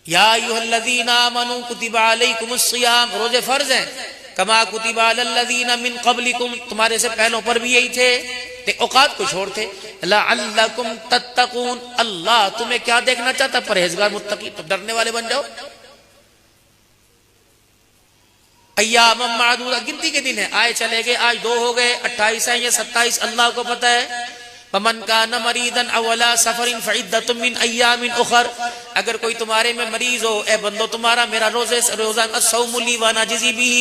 یا ایھا الذین آمنوا کتب علیکم الصیام، روزے فرض ہیں، کما کتب علی الذین من قبلکم، تمہارے سے پہلوں پر بھی یہی تھے، اوقات کو چھوڑ تھے، لعلکم تتقون، اللہ تمہیں کیا دیکھنا چاہتا؟ پرہیزگار متقی، تو ڈرنے والے بن جاؤ۔ ایام معدودہ، گنتی کے دن ہیں، آئے چلے گئے، آج 2 ہو گئے، 28 ہیں یا 27 اللہ کو پتہ ہے۔ فمن کان مریضا او علی سفر فعدۃ من ایام اخر، اگر کوئی تمہارے میں مریض ہو، اے بندو تمہارا میرا روزہ الصوم لی وانا جزی بھی،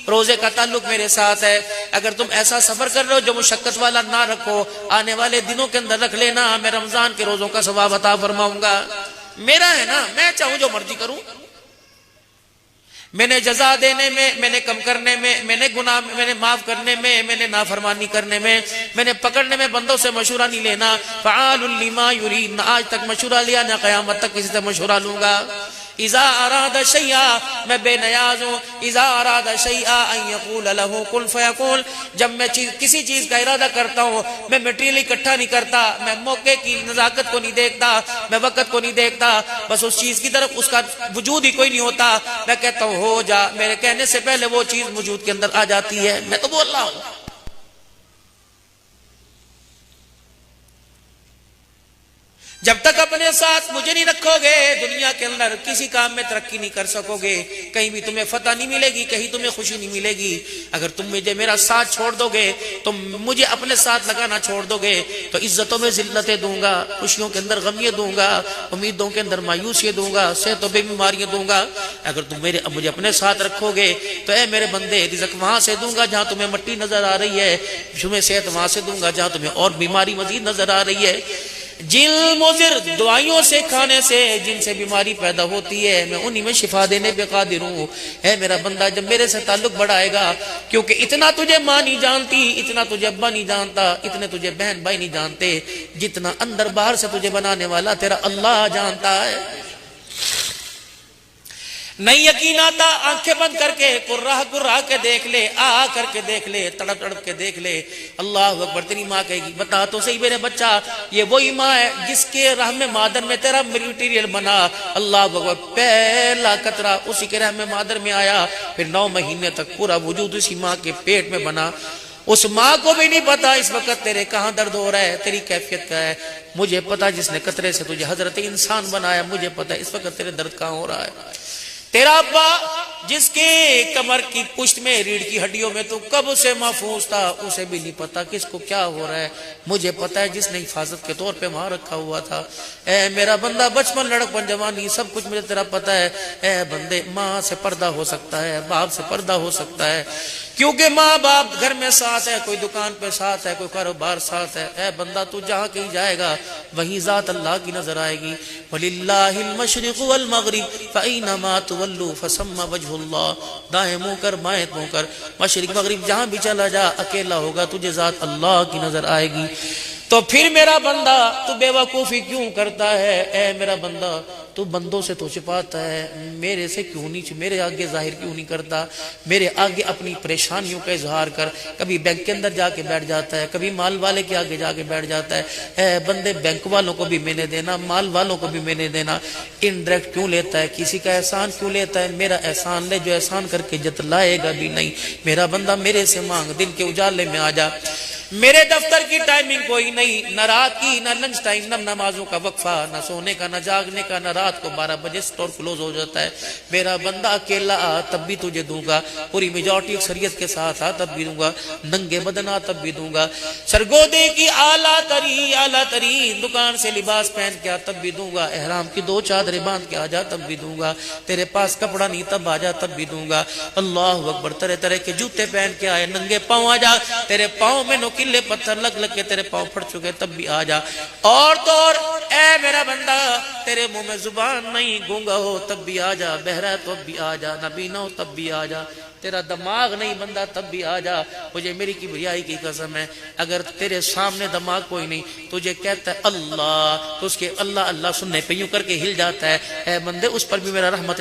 روزے کا تعلق میرے ساتھ ہے، اگر تم ایسا سفر کر رہے ہو جو مشقت والا نہ رکھو، آنے والے دنوں کے اندر رکھ لینا، میں رمضان کے روزوں کا ثواب عطا فرماؤں گا، میرا ہے نا، میں چاہوں جو مرضی کروں، میں نے جزا دینے میں، میں نے کم کرنے میں، میں نے گناہ میں نے معاف کرنے میں، میں نے نافرمانی کرنے میں نے پکڑنے میں بندوں سے مشورہ نہیں لینا، فعال لما یرید، نہ آج تک مشورہ لیا نہ قیامت تک کسی سے مشورہ لوں گا۔ اذا اراد شیئا، میں بے نیاز ہوں، اذا اراد شیئا ان یقول له کن فیکون، جب میں کسی چیز کا ارادہ کرتا ہوں، میں میٹیریل اکٹھا نہیں کرتا، میں موقع کی نزاکت کو نہیں دیکھتا، میں وقت کو نہیں دیکھتا، بس اس چیز کی طرف اس کا وجود ہی کوئی نہیں ہوتا، میں کہتا ہوں ہو جا، میرے کہنے سے پہلے وہ چیز وجود کے اندر آ جاتی ہے، میں تو بول رہا ہوں۔ جب تک اپنے ساتھ مجھے نہیں رکھو گے، دنیا کے اندر کسی کام میں ترقی نہیں کر سکو گے، کہیں بھی تمہیں فتح نہیں ملے گی، کہیں تمہیں خوشی نہیں ملے گی۔ اگر تم مجھے میرا ساتھ چھوڑ دو گے، تم مجھے اپنے ساتھ لگانا چھوڑ دو گے، تو عزتوں میں ذلتیں دوں گا، خوشیوں کے اندر غمیاں دوں گا، امیدوں کے اندر مایوسیاں دوں گا، صحتوں بے بیماریاں دوں گا۔ اگر تم مجھے اپنے ساتھ رکھو گے تو اے میرے بندے، رزق وہاں سے دوں گا جہاں تمہیں مٹی نظر آ رہی ہے، تمہیں صحت وہاں سے دوں گا جہاں تمہیں اور بیماری مزید نظر آ رہی ہے۔ جن مضر دعائیوں سے، کھانے سے جن سے بیماری پیدا ہوتی ہے، میں انہی میں شفا دینے پہ قادر ہوں۔ اے میرا بندہ، جب میرے سے تعلق بڑھائے گا، کیونکہ اتنا تجھے ماں نہیں جانتی، اتنا تجھے ابا نہیں جانتا، اتنے تجھے بہن بھائی نہیں جانتے، جتنا اندر باہر سے تجھے بنانے والا تیرا اللہ جانتا ہے۔ نہیں یقین آتا، آنکھیں بند کر کے کرا کے دیکھ لے، آ کر کے دیکھ لے، تڑپ تڑپ کے دیکھ لے۔ اللہ اکبر، تیری ماں کہے گی بتا تو صحیح میرے بچہ، یہ وہی ماں ہے جس کے رحم مادر میں تیرا میٹیریل بنا۔ اللہ اکبر، پہلا قطرہ اسی کے رحم مادر میں آیا، پھر 9 مہینے تک پورا وجود اسی ماں کے پیٹ میں بنا۔ اس ماں کو بھی نہیں پتا اس وقت تیرے کہاں درد ہو رہا ہے، تیری کیفیت کیا ہے۔ مجھے پتا جس نے قطرے سے تجھے حضرت انسان بنایا، مجھے پتا اس وقت تیرے درد کہاں ہو رہا ہے۔ تیرا ابا جس کے کمر کی پشت میں، ریڑھ کی ہڈیوں میں تو کب سے محفوظ تھا، اسے بھی نہیں پتا کس کو کیا ہو رہا ہے، مجھے پتا ہے جس نے حفاظت کے طور پہ وہاں رکھا ہوا تھا۔ اے میرا بندہ، بچپن لڑکپن جوانی سب کچھ مجھے تیرا پتا ہے۔ اے بندے، ماں سے پردہ ہو سکتا ہے، باپ سے پردہ ہو سکتا ہے، کیونکہ ماں باپ گھر میں ساتھ ہے، کوئی دکان پہ ساتھ ہے، کوئی کاروبار ساتھ ہے۔ اے بندہ، تو جہاں کہیں جائے گا وہیں ذات اللہ کی نظر آئے گی۔ وَلِلَّهِ الْمَشْرِقُ وَالْمَغْرِبُ فَأَيْنَمَا تُوَلُّوا فَثَمَّ وَجْهُ اللَّهِ، دائیں منہ کر بائیں منہ کر، مشرق مغرب جہاں بھی چلا جا، اکیلا ہوگا تجھے ذات اللہ کی نظر آئے گی۔ تو پھر میرا بندہ، تو بے وقوفی کیوں کرتا ہے؟ اے میرا بندہ، تو بندوں سے تو چھپاتا ہے، میرے سے کیوں نہیں، میرے آگے ظاہر کیوں نہیں کرتا؟ میرے آگے اپنی پریشانیوں کا اظہار کر۔ کبھی بینک کے اندر جا کے بیٹھ جاتا ہے، کبھی مال والے کے آگے جا کے بیٹھ جاتا ہے۔ اے بندے، بینک والوں کو بھی میں نے دینا، مال والوں کو بھی میں نے دینا، انڈائریکٹ کیوں لیتا ہے؟ کسی کا احسان کیوں لیتا ہے؟ میرا احسان لے، جو احسان کر کے جتلائے گا بھی نہیں۔ میرا بندہ، میرے سے مانگ، دن کے اجالے میں آ جا۔ میرے دفتر کی ٹائمنگ کوئی نہیں، نہ رات کی، نہ لنچ ٹائم، نہ نمازوں کا وقفہ، نہ سونے کا، نہ جاگنے کا، نہ رات کو 12 بجے سٹور کلوز ہو جاتا ہے۔ میرا بندہ، اکیلا آ تب بھی تجھے دوں گا، پوری میجورٹی اکثریت کے ساتھ آ تب بھی دوں گا، ننگے بدن آ تب بھی دوں گا، سرگودے کی اعلیٰ ترین دکان سے لباس پہن کے آ تب بھی دوں گا، احرام کی 2 چادریں باندھ کے آ جا تب بھی دوں گا، تیرے پاس کپڑا نہیں تب آ جا تب بھی دوں گا۔ اللہ اکبر، طرح طرح کے جوتے پہن کے آئے، ننگے پاؤں آ جا، تیرے پاؤں میں نوکیلے پتھر لگ لگ کے تیرے پاؤں پھٹ چکے تب بھی آ جا۔ اور تو اور، اے میرا بندہ، تیرے منہ میں زبان نہیں، گونگا ہو تب بھی آ جا، بہرا ہے تب بھی آ جا، نابینا ہو تب بھی آ جا، تیرا دماغ نہیں بندہ تب بھی آ جا۔ مجھے میری کبریائی کی قسم ہے، اگر تیرے سامنے دماغ کوئی نہیں، تجھے کہتا ہے اللہ، تو اس کے اللہ اللہ سننے پہ یوں کر کے ہل جاتا ہے۔ اے بندے، اس پر بھی میرا رحمت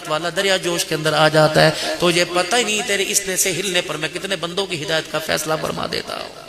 والا دریا جوش کے اندر آ جاتا ہے۔ تجھے پتہ ہی نہیں تیرے اس نے سے ہلنے پر میں کتنے بندوں کی ہدایت کا فیصلہ فرما دیتا ہوں۔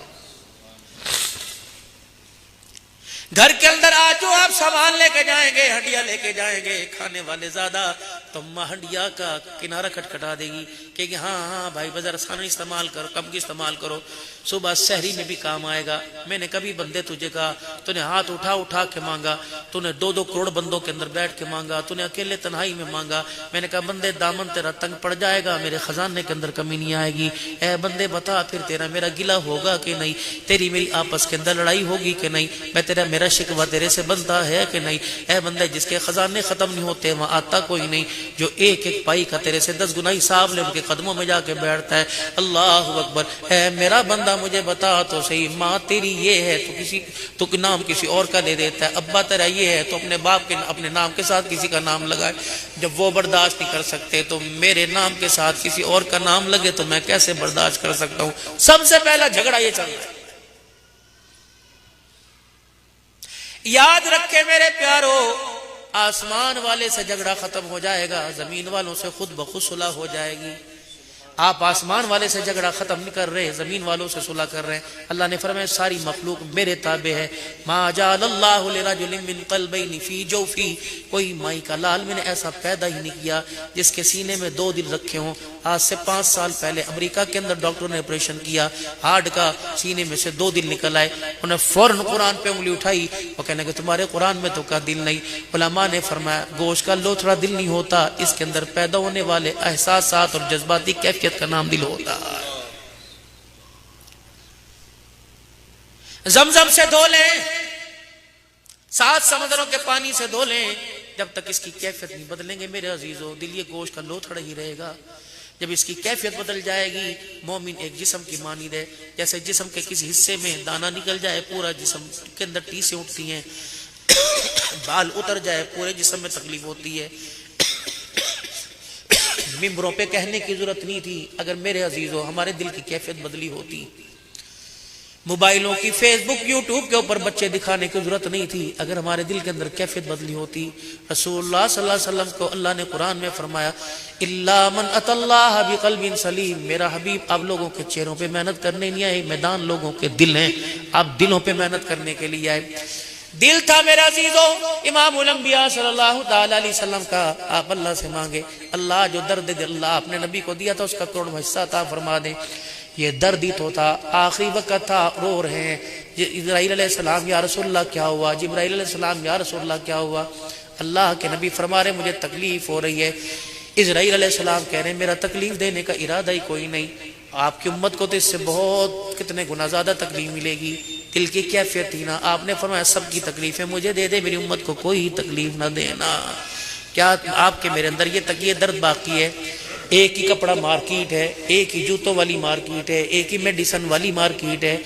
گھر کے اندر آج جو آپ سامان لے کے جائیں گے، ہنڈیا لے کے جائیں گے، کھانے والے زیادہ تو ماں ہنڈیا کا کنارہ کھٹکھٹا دے گی کہ ہاں بھائی بازار آسان استعمال کرو، کم کی استعمال کرو، صبح سحری میں بھی کام آئے گا۔ میں نے کبھی بندے تجھے کہا تو نے ہاتھ اٹھا کے مانگا، تو نے 2 کروڑ بندوں کے اندر بیٹھ کے مانگا، تو نے اکیلے تنہائی میں مانگا۔ میں نے کہا بندے دامن تیرا تنگ پڑ جائے گا، میرے خزانے کے اندر کمی نہیں آئے گی۔ اے بندے بتا پھر تیرا میرا گلہ ہوگا کہ نہیں، تیری میری آپس کے اندر لڑائی ہوگی کہ نہیں، میں تیرا میرا شکوہ تیرے سے بنتا ہے کہ نہیں۔ اے بندے جس کے خزانے ختم نہیں ہوتے وہاں آتا کوئی نہیں، جو ایک ایک پائی کا تیرے سے 10 گنا حساب لے ان کے قدموں میں جا کے بیٹھتا ہے۔ اللہ اکبر۔ اے میرا بندہ مجھے بتا تو صحیح، ماں تیری یہ ہے تو نام کسی اور کا لے دیتا ہے، ابا تیرا یہ ہے تو اپنے باپ کے اپنے نام کے ساتھ کسی کا نام لگائے۔ جب وہ برداشت نہیں کر سکتے تو میرے نام کے ساتھ کسی اور کا نام لگے تو میں کیسے برداشت کر سکتا ہوں؟ سب سے پہلا جھگڑا یہ چل رہا ہے۔ یاد رکھے میرے پیارو، آسمان والے سے جھگڑا ختم ہو جائے گا، زمین والوں سے خود بخود صلح ہو جائے گی۔ آپ آسمان والے سے جھگڑا ختم نہیں کر رہے، زمین والوں سے صلح کر رہے ہیں۔ اللہ نے فرمایا ساری مخلوق میرے تابع ہے۔ ما جعل اللہ لرجل من قلبین فی جوفی، کوئی مائی کا لال میں نے ایسا پیدا ہی نہیں کیا جس کے سینے میں 2 دل رکھے ہوں۔ آج سے 5 سال پہلے امریکہ کے اندر ڈاکٹر نے آپریشن کیا، ہارٹ کا، سینے میں سے 2 دل نکل آئے۔ انہیں فوراً قرآن پہ انگلی اٹھائی، وہ کہنے کہ تمہارے قرآن میں تو کا دل نہیں۔ علماء نے فرمایا گوشت کا لوتھڑا دل نہیں ہوتا، اس کے اندر پیدا ہونے والے احساسات اور جذباتی کیفیت کا نام دل ہوتا ہے۔ زمزم سے دھو لیں، 7 سمندروں کے پانی سے دھو لیں، جب تک اس کی کیفیت نہیں بدلیں گے میرے عزیزو، دل یہ گوشت کا لوتھڑا ہی رہے گا۔ جب اس کی کیفیت بدل جائے گی، مومن ایک جسم کی مانند ہے، جیسے جسم کے کسی حصے میں دانہ نکل جائے پورا جسم کے اندر ٹیسیں اٹھتی ہیں، بال اتر جائے پورے جسم میں تکلیف ہوتی ہے۔ ممبروں پہ کہنے کی ضرورت نہیں تھی، اگر میرے عزیزو ہمارے دل کی کیفیت بدلی ہوتی۔ موبائلوں کی، فیس بک، یوٹیوب کے اوپر بچے دکھانے کی ضرورت نہیں تھی، اگر ہمارے دل کے اندر کیفیت بدلی ہوتی۔ رسول اللہ صلی اللہ علیہ وسلم کو اللہ نے قرآن میں فرمایا الا من اتى الله بقلب سلیم، میرا حبیب آپ لوگوں کے چہروں پہ محنت کرنے نہیں آئے، میدان لوگوں کے دل ہیں، آپ دلوں پہ محنت کرنے کے لیے آئے۔ دل تھا میرا عزیزو امام الانبیاء صلی اللہ تعالی علیہ وسلم کا، آپ اللہ سے مانگے اللہ جو درد دل اللہ آپ نے نبی کو دیا تھا اس کا کروڑ حصہ عطا فرما دیں۔ یہ درد ہی تو تھا، آخری وقت تھا، رو رہے ہیں اسرائیل علیہ السلام یا رسول اللہ کیا ہوا، جبرائیل علیہ السلام یا رسول اللہ کیا ہوا۔ اللہ کے نبی فرما رہے مجھے تکلیف ہو رہی ہے۔ اسرائیل علیہ السلام کہہ رہے ہیں میرا تکلیف دینے کا ارادہ ہی کوئی نہیں، آپ کی امت کو تو اس سے بہت کتنے گنا زیادہ تکلیف ملے گی۔ دل کی کیفیت تھی نا، آپ نے فرمایا سب کی تکلیفیں مجھے دے دے، میری امت کو کوئی تکلیف نہ دینا۔ کیا آپ کے میرے اندر یہ درد باقی ہے؟ ایک ہی کپڑا مارکیٹ ہے، ایک ہی جوتوں والی مارکیٹ ہے، ایک ہی میڈیسن والی مارکیٹ ہے۔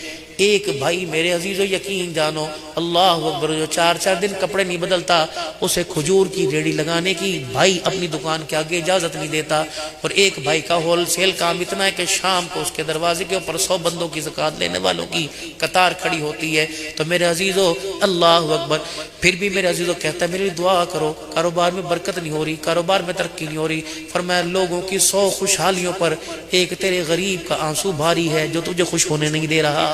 ایک بھائی میرے عزیزو یقین جانو، اللہ اکبر، جو 4 دن کپڑے نہیں بدلتا اسے کھجور کی ریڑھی لگانے کی بھائی اپنی دکان کے آگے اجازت نہیں دیتا۔ اور ایک بھائی کا ہول سیل کام اتنا ہے کہ شام کو اس کے دروازے کے اوپر 100 بندوں کی زکوٰۃ لینے والوں کی قطار کھڑی ہوتی ہے۔ تو میرے عزیزو اللہ اکبر، پھر بھی میرے عزیزو کہتا ہے میری دعا کرو، کاروبار میں برکت نہیں ہو رہی، کاروبار میں ترقی نہیں ہو رہی۔ فرمایا لوگوں کی 100 خوشحالیوں پر ایک تیرے غریب کا آنسو بھاری ہے جو تجھے خوش ہونے نہیں دے رہا۔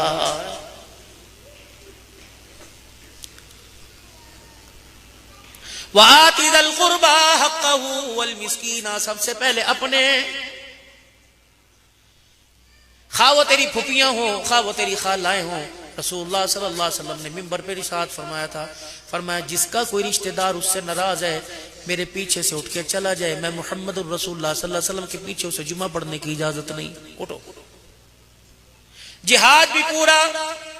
وَآتِ ذَا الْقُرْبَى حَقَّهُ وَالْمِسْكِينَ، سب سے پہلے اپنے، خواہ وہ تیری پھپھیاں ہوں، خواہ وہ تیری خالائیں ہوں۔ رسول اللہ صلی اللہ علیہ وسلم نے منبر پہ ارشاد فرمایا تھا، فرمایا جس کا کوئی رشتہ دار اس سے ناراض ہے میرے پیچھے سے اٹھ کے چلا جائے، میں محمد الرسول اللہ صلی اللہ علیہ وسلم کے پیچھے اسے جمعہ پڑھنے کی اجازت نہیں۔ اٹھو، جہاد بھی پورا،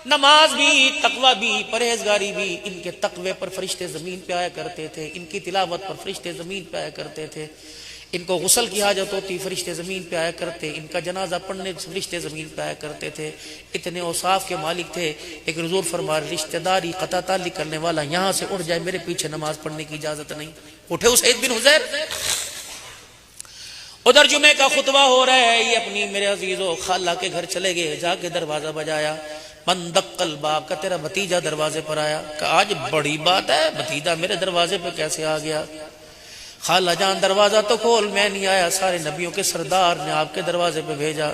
نماز بھی، تقوی بھی، پرہیزگاری بھی۔ ان کے تقوی پر فرشتے زمین پہ آیا کرتے تھے، ان کی تلاوت پر فرشتے زمین پہ آیا کرتے تھے، ان کو غسل کی حاجت ہوتی فرشتے زمین پہ آیا کرتے، ان کا جنازہ پڑھنے فرشتے زمین پہ آیا کرتے تھے۔ اتنے اوصاف کے مالک تھے، لیکن حضور فرما رشتہ داری قطع تعلق کرنے والا یہاں سے اٹھ جائے میرے پیچھے نماز پڑھنے کی اجازت نہیں۔ اٹھے اسعید بن حضیر، ادھر جمعے کا خطبہ ہو رہا ہے، یہ اپنی میرے عزیزو خالہ کے گھر چلے گئے، جا کے دروازہ بجایا، من دق الباب، کا تیرا بھتیجا دروازے پر آیا۔ کہا آج بڑی بات ہے، بھتیجا میرے دروازے پہ کیسے آ گیا؟ خالہ جان دروازہ تو کھول، میں نہیں آیا، سارے نبیوں کے سردار نے آپ کے دروازے پہ بھیجا۔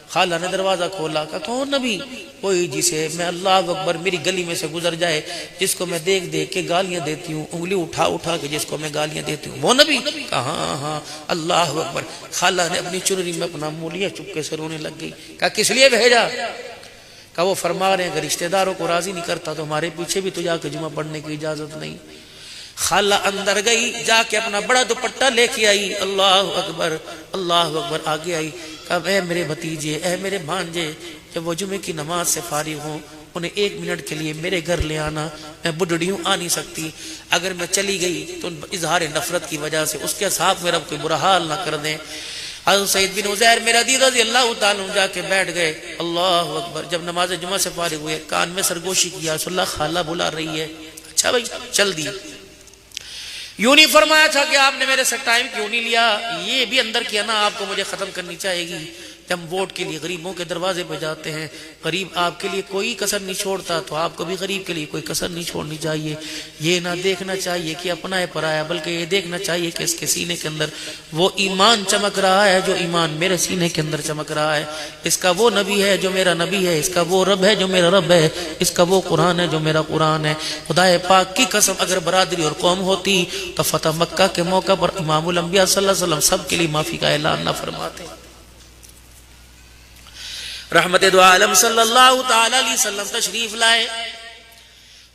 خالہ نے دروازہ کھولا، کہا کون نبی؟ کوئی جسے میں اللہ اکبر میری گلی میں سے گزر جائے، جس کو میں دیکھ دیکھ کے گالیاں دیتی ہوں، انگلی اٹھا اٹھا کے جس کو میں گالیاں دیتی ہوں، وہ نبی؟ کہا ہاں ہاں اللہ اکبر۔ خالہ نے اپنی چنری میں اپنا منہ لیا، چپکے سے رونے لگ گئی۔ کہا کس لیے بھیجا؟ کہا وہ فرما رہے ہیں اگر رشتہ داروں کو راضی نہیں کرتا تو ہمارے پیچھے بھی تو جا کے جمعہ پڑھنے کی اجازت نہیں۔ خالہ اندر گئی، جا کے اپنا بڑا دوپٹہ لے کے آئی، اللہ اکبر اللہ اکبر، آگے آئی، کہا اے میرے بھتیجے، اے میرے بھانجے، جب وہ جمعے کی نماز سے فارغ ہوں انہیں 1 منٹ کے لیے میرے گھر لے آنا، میں بڈڑی ہوں آ نہیں سکتی، اگر میں چلی گئی تو اظہار نفرت کی وجہ سے اس کے ساتھ میرا کوئی برا حال نہ کر دیں۔ حضرت سعید بن عزیر میرا دی رضی اللہ تعالیٰ عنہ جا کے بیٹھ گئے، اللہ اکبر۔ جب نماز جمعہ سے فارغ ہوئے کان میں سرگوشی کیا، رسول اللہ خالہ بلا رہی ہے۔ اچھا بھائی چل دی۔ یوں نہیں فرمایا تھا کہ آپ نے میرے سے ٹائم کیوں نہیں لیا، یہ بھی اندر کیا نا آپ کو مجھے ختم کرنی چاہے گی۔ جب ووٹ کے لیے غریبوں کے دروازے پہ جاتے ہیں، غریب آپ کے لیے کوئی کسر نہیں چھوڑتا، تو آپ کو بھی غریب کے لیے کوئی کسر نہیں چھوڑنی چاہیے۔ یہ نہ دیکھنا چاہیے کہ اپنا ہے پرایا، بلکہ یہ دیکھنا چاہیے کہ اس کے سینے کے اندر وہ ایمان چمک رہا ہے جو ایمان میرے سینے کے اندر چمک رہا ہے، اس کا وہ نبی ہے جو میرا نبی ہے، اس کا وہ رب ہے جو میرا رب ہے، اس کا وہ قرآن ہے جو میرا قرآن ہے۔ خدا پاک کی قسم اگر برادری اور قوم ہوتی تو فتح مکہ کے موقع پر امام الانبیاء صلی اللہ علیہ وسلم سب کے لیے معافی کا اعلان نہ فرماتے۔ رحمت دو عالم صلی اللہ تعالی علیہ وسلم تشریف لائے،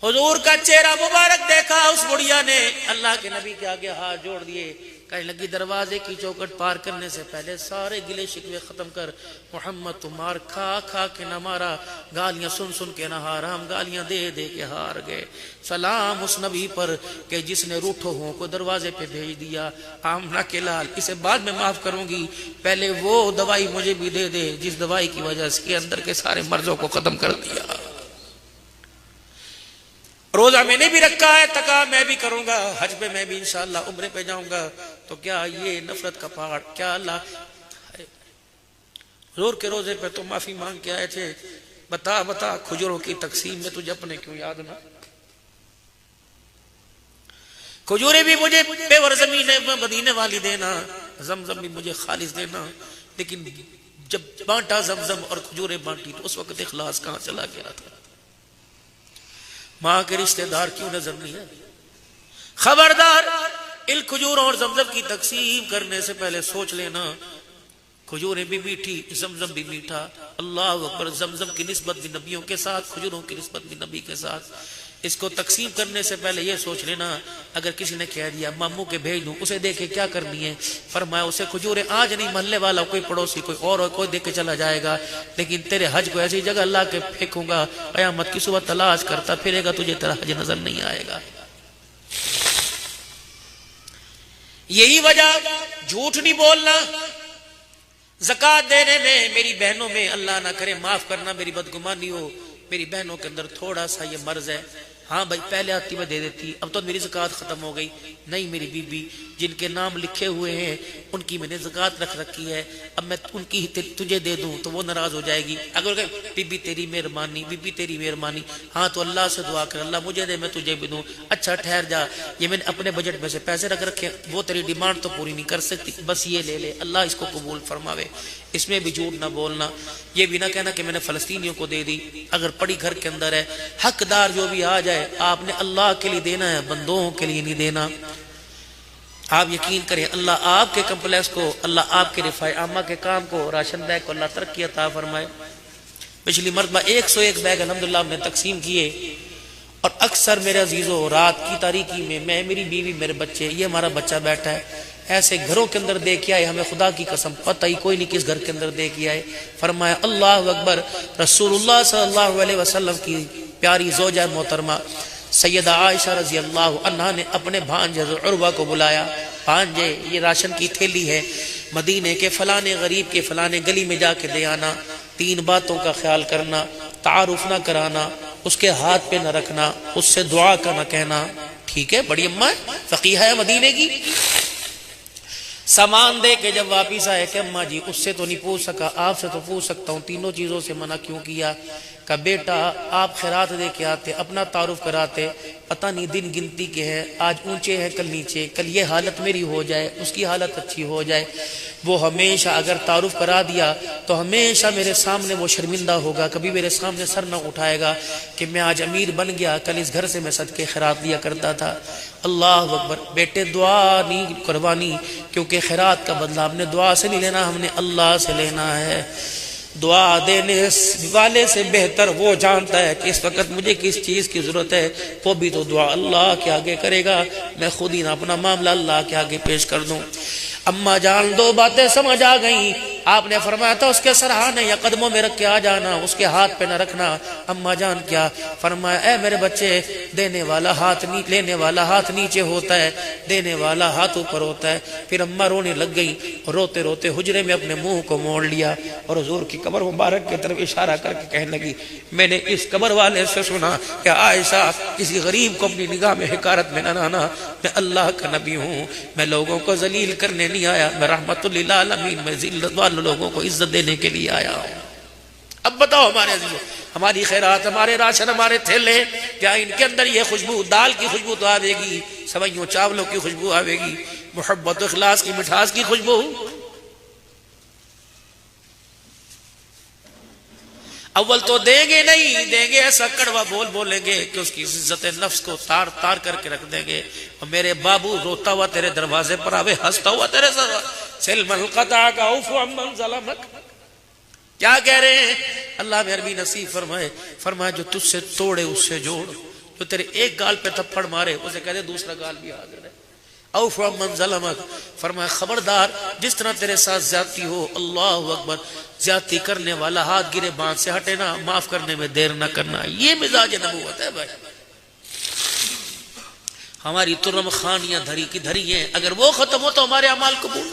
حضور کا چہرہ مبارک دیکھا اس بڑھیا نے، اللہ کے نبی کے آگے ہاتھ جوڑ دیے، کہنے لگی دروازے کی چوکھٹ پار کرنے سے پہلے سارے گلے شکوے ختم کر، محمد تو مار کھا کھا کے نہ مارا، گالیاں سن سن کے نہ ہارا، ہم گالیاں دے دے کے ہار گئے۔ سلام اس نبی پر کہ جس نے روٹھو ہوں کو دروازے پہ بھیج دیا، آمنہ کے لال اسے بعد میں معاف کروں گی، پہلے وہ دوائی مجھے بھی دے دے جس دوائی کی وجہ سے اندر کے سارے مرضوں کو ختم کر دیا۔ روزہ میں نے بھی رکھا ہے، تقا میں بھی کروں گا، حج پہ میں بھی انشاءاللہ عمرے پہ جاؤں گا، تو کیا یہ نفرت کا پہاڑ، کیا اللہ حضور کے روزے پہ تو معافی مانگ کے آئے تھے، بتا بتا کھجوروں کی تقسیم میں تجھے اپنے کیوں یاد نہ؟ کھجورے بھی مجھے پیور زمین مدینے والی دینا، زمزم بھی مجھے خالص دینا، لیکن جب بانٹا زمزم اور کھجورے بانٹی تو اس وقت اخلاص کہاں چلا گیا تھا؟ ماں کے رشتہ دار کیوں نظر نہیں ہے؟ خبردار، ان کھجوروں اور زمزم کی تقسیم کرنے سے پہلے سوچ لینا، کھجوریں بھی میٹھی، زمزم بھی میٹھا، اللہ اکبر، زمزم کی نسبت بھی نبیوں کے ساتھ، کھجوروں کی نسبت بھی نبی کے ساتھ۔ اس کو تقسیم کرنے سے پہلے یہ سوچ لینا، اگر کسی نے کہہ دیا ماموں کے بھیج دوں، اسے دیکھے کیا کرنی ہے؟ فرمایا اسے کھجوریں آج نہیں، محلے والا کوئی پڑوسی کوئی اور کوئی دے کے چلا جائے گا، لیکن تیرے حج کو ایسی جگہ لا کے پھینکوں گا، قیامت کی صبح تلاش کرتا پھرے گا، تجھے تیرا حج نظر نہیں آئے گا۔ یہی وجہ جھوٹ نہیں بولنا، زکوٰۃ دینے میں میری بہنوں میں اللہ نہ کرے معاف کرنا میری بدگمانی ہو، میری بہنوں کے اندر تھوڑا سا یہ مرض ہے، ہاں بھائی پہلے آتی میں دے دیتی، اب تو میری زکوٰۃ ختم ہو گئی، نہیں میری بی بی جن کے نام لکھے ہوئے ہیں ان کی میں نے زکوٰۃ رکھ رکھی ہے، اب میں ان کی تجھے دے دوں تو وہ ناراض ہو جائے گی، اگر بی بی تیری مہربانی، بی بی تیری مہربانی، ہاں تو اللہ سے دعا کر اللہ مجھے دے میں تجھے بھی دوں، اچھا ٹھہر جا، یہ میں نے اپنے بجٹ میں سے پیسے رکھ رکھے، وہ تیری ڈیمانڈ تو پوری نہیں کر سکتی، بس یہ لے لے، اللہ اس کو قبول فرماوے۔ اس میں بھی جھوٹ نہ بولنا، یہ بھی نہ کہنا کہ میں نے فلسطینیوں کو دے دی، اگر پڑی گھر کے اندر ہے، حقدار جو بھی آ جائے آپ نے اللہ کے لیے دینا ہے، بندوں کے لیے نہیں دینا۔ آپ یقین کریں اللہ آپ کے کمپلیکس کو، اللہ آپ کے رفاع عامہ کے کام کو، راشن بیگ کو اللہ ترقی عطا فرمائے۔ پچھلی مرتبہ 101 بیگ الحمدللہ ہم نے تقسیم کیے، اور اکثر میرے عزیزوں رات کی تاریکی میں میری بیوی میرے بچے، یہ ہمارا بچہ بیٹھا ہے، ایسے گھروں کے اندر دے کے آئے، ہمیں خدا کی قسم پتہ ہی کوئی نہیں کس گھر کے اندر دے کے آئے۔ فرمایا اللہ اکبر، رسول اللہ صلی اللہ علیہ وسلم کی پیاری زوجہ محترمہ سیدہ عائشہ رضی اللہ عنہا نے اپنے بھانجے عروہ کو بلایا، بھانجے یہ راشن کی تھیلی ہے، مدینے کے فلانے غریب کے فلانے گلی میں جا کے دے آنا، 3 باتوں کا خیال کرنا، تعارف نہ کرانا، اس کے ہاتھ پہ نہ رکھنا، اس سے دعا کا نہ کہنا، ٹھیک ہے بڑی اماں فقیہہ ہے مدینے کی۔ سامان دے کے جب واپس آئے کہ اماں جی اس سے تو نہیں پوچھ سکا، آپ سے تو پوچھ سکتا ہوں، تینوں چیزوں سے منع کیوں کیا؟ کہ بیٹا آپ خیرات دے کے آتے، اپنا تعارف کراتے، پتہ نہیں دن گنتی کے ہیں، آج اونچے ہیں کل نیچے، کل یہ حالت میری ہو جائے، اس کی حالت اچھی ہو جائے۔ وہ ہمیشہ اگر تعارف کرا دیا تو ہمیشہ میرے سامنے وہ شرمندہ ہوگا، کبھی میرے سامنے سر نہ اٹھائے گا کہ میں آج امیر بن گیا، کل اس گھر سے میں صدقے خیرات دیا کرتا تھا۔ اللہ اکبر۔ بیٹے دعا نہیں قربانی، کیونکہ خیرات کا بدلہ ہم نے دعا سے نہیں لینا، ہم نے اللہ سے لینا ہے۔ دعا دینے والے سے بہتر وہ جانتا ہے کہ اس وقت مجھے کس چیز کی ضرورت ہے، وہ بھی تو دعا اللہ کے آگے کرے گا، میں خود ہی نہ اپنا معاملہ اللہ کے آگے پیش کر دوں۔ اماں جان دو باتیں سمجھ آ گئیں۔ آپ نے فرمایا تھا اس کے سرہانے یا قدموں میں رکھ کے آ جانا، اس کے ہاتھ پہ نہ رکھنا۔ اماں جان کیا فرمایا، اے میرے بچے، دینے والا ہاتھ لینے والا ہاتھ نیچے ہوتا ہے، دینے والا ہاتھ اوپر ہوتا ہے۔ پھر اماں رونے لگ گئی، روتے روتے حجرے میں اپنے منہ کو موڑ لیا اور حضور کی قبر مبارک کی طرف اشارہ کر کے کہنے لگی، میں نے اس قبر والے سے سنا کہ عائشہ کسی غریب کو اپنی نگاہ میں حقارت میں نہ لانا، میں اللہ کا نبی ہوں، میں لوگوں کو ذلیل کرنے نہیں آیا، میں رحمت للعالمین، میں ذلت والے لوگوں کو عزت دینے کے لیے آیا ہوں۔ اب بتاؤ ہمارے عزیزوں، ہماری خیرات، ہمارے راشن، ہمارے تھیلے، کیا ان کے اندر یہ خوشبو، دال کی خوشبو تو آئے گی، سوئیوں چاولوں کی خوشبو آئے گی، محبت و اخلاص کی مٹھاس کی خوشبو؟ اول تو دیں گے نہیں، دیں گے ایسا کڑوا بول بولیں گے کہ اس کی عزت نفس کو تار تار کر کے رکھ دیں گے۔ اور میرے بابو روتا ہوا تیرے دروازے پر آوے، ہنستا ہوا تیرے سلم القطع کا عفو عمن ظلمک۔ کیا کہہ رہے ہیں؟ اللہ میں عربی نصیب فرمائے، فرمائے جو تجھ سے توڑے اس سے جوڑ، جو تیرے ایک گال پہ تھپڑ مارے اسے کہہ دے دوسرا گال بھی حاضر ہے۔ عفو عمن ظلمک، فرمایا خبردار جس طرح تیرے ساتھ زیادتی ہو، اللہ اکبر، زیادتی کرنے والا ہاتھ گرے باندھ سے ہٹے نا، معاف کرنے میں دیر نہ کرنا۔ یہ مزاج نبوت ہے بھائی۔ ہماری ترم خانیاں دھری کی دھری ہیں، اگر وہ ختم ہو تو ہمارے اعمال قبول۔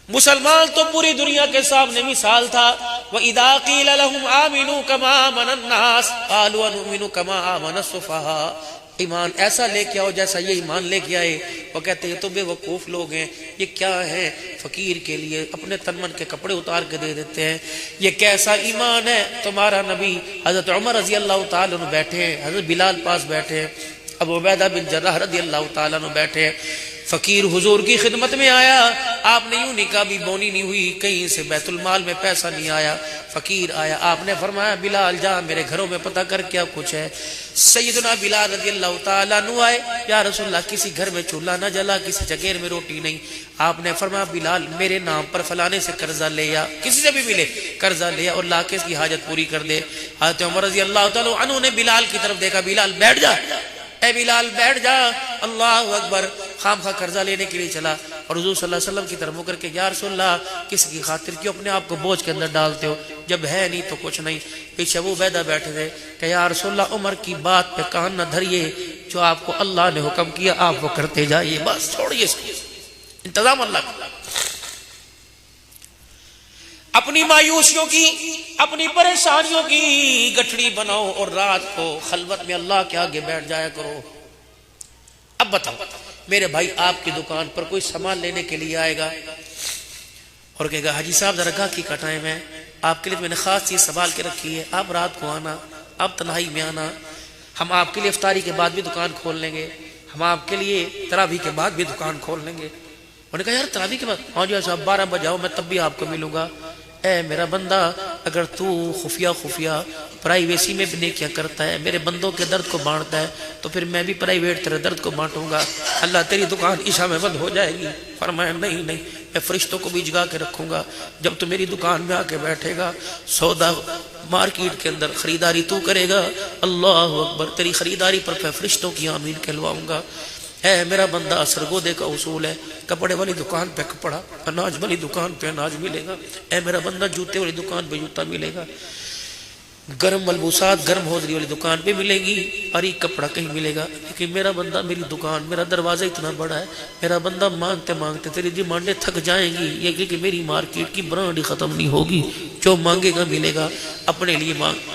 مسلمان تو پوری دنیا کے سامنے مثال تھا۔ وَإِذَا قِيلَ لَهُمْ آمِنُوا كَمَا آمَنَ النَّاسُ قَالُوا أَنُؤْمِنُ كَمَا آمَنَ السُّفَهَاءُ۔ ایمان ایسا لے کے آؤ جیسا یہ ایمان لے کے آئے۔ وہ کہتے ہیں یہ تو بے وقوف لوگ ہیں، یہ کیا ہے؟ فقیر کے لیے اپنے تن من کے کپڑے اتار کے دے دیتے ہیں، یہ کیسا ایمان ہے؟ تمہارا نبی حضرت عمر رضی اللہ تعالیٰ عنہ بیٹھے ہیں، حضرت بلال پاس بیٹھے ہیں، ابو عبیدہ بن جراح رضی اللہ تعالیٰ عنہ بیٹھے ہیں۔ فقیر حضور کی خدمت میں آیا، آپ نے یوں نکاح بھی بونی نہیں ہوئی، کہیں سے بیت المال میں پیسہ نہیں آیا، فقیر آیا، آپ نے فرمایا بلال جا میرے گھروں میں پتہ کر کیا کچھ ہے۔ سیدنا بلال رضی اللہ تعالیٰ عنہ آئے، یا رسول اللہ کسی گھر میں چولہا نہ جلا، کسی جگیر میں روٹی نہیں۔ آپ نے فرمایا بلال میرے نام پر فلانے سے قرضہ لے یا کسی سے بھی ملے قرضہ لے اور لا کے اس کی حاجت پوری کر دے۔ حضرت عمر رضی اللہ تعالیٰ عنہ نے بلال کی طرف دیکھا، بلال بیٹھ جا، اے بلال بیٹھ جا، اللہ اکبر، خام خواہ قرضہ لینے کے لیے چلا اور حضور صلی اللہ علیہ وسلم کی طرف مڑ کر کے یا رسول اللہ کس کی خاطر کیوں اپنے آپ کو بوجھ کے اندر ڈالتے ہو، جب ہے نہیں تو کچھ نہیں۔ پیچھے ابو عبیدہ بیٹھے تھے کہ یا رسول اللہ عمر کی بات پہ کان نہ دھریے، جو آپ کو اللہ نے حکم کیا آپ وہ کرتے جائیے، بس چھوڑیے اس کو، انتظام اللہ کا۔ اپنی مایوسیوں کی، اپنی پریشانیوں کی گٹھڑی بناؤ اور رات کو خلوت میں اللہ کے آگے بیٹھ جایا کرو۔ اب بتاؤ میرے بھائی، آپ کی دکان پر کوئی سامان لینے کے لیے آئے گا اور کہے گا حاجی صاحب ذرا گاہکی کا ٹائم ہے، آپ کے لیے میں نے خاص چیز سنبھال کے رکھی ہے، آپ رات کو آنا، آپ تنہائی میں آنا، ہم آپ کے لیے افطاری کے بعد بھی دکان کھول لیں گے، ہم آپ کے لیے تراویح کے بعد بھی دکان کھول لیں گے۔ انہوں نے کہا یار تراویح کے بعد؟ ہاں جی صاحب 12 بجے آؤ، میں تب بھی آپ کو ملوں گا۔ اے میرا بندہ، اگر تو خفیہ پرائیویسی میں بھی نیکیاں کرتا ہے، میرے بندوں کے درد کو بانٹتا ہے، تو پھر میں بھی پرائیویٹ تیرے درد کو بانٹوں گا، اللہ تیری دکان عشاء میں بند ہو جائے گی۔ فرمایا نہیں، میں فرشتوں کو بھی جگا کے رکھوں گا، جب تو میری دکان میں آ کے بیٹھے گا، سودا مارکیٹ کے اندر خریداری تو کرے گا، اللہ اکبر، تیری خریداری پر میں فرشتوں کی آمین کہلواؤں گا۔ اے میرا بندہ، سرگودے کا اصول ہے، کپڑے والی دکان پہ کپڑا، اناج والی دکان پہ اناج ملے گا۔ اے میرا بندہ، جوتے والی دکان پہ جوتا ملے گا، گرم ملبوسات گرم ہوزری والی دکان پہ ملے گی، اور ایک کپڑا کہیں ملے گا۔ لیکن میرا بندہ، میری دکان، میرا دروازہ اتنا بڑا ہے، میرا بندہ مانگتے مانگتے تیری ڈیمانڈیں تھک جائیں گی، یہ کہ میری مارکیٹ کی برانڈ ہی ختم نہیں ہوگی، جو مانگے گا ملے گا، اپنے لیے مانگ۔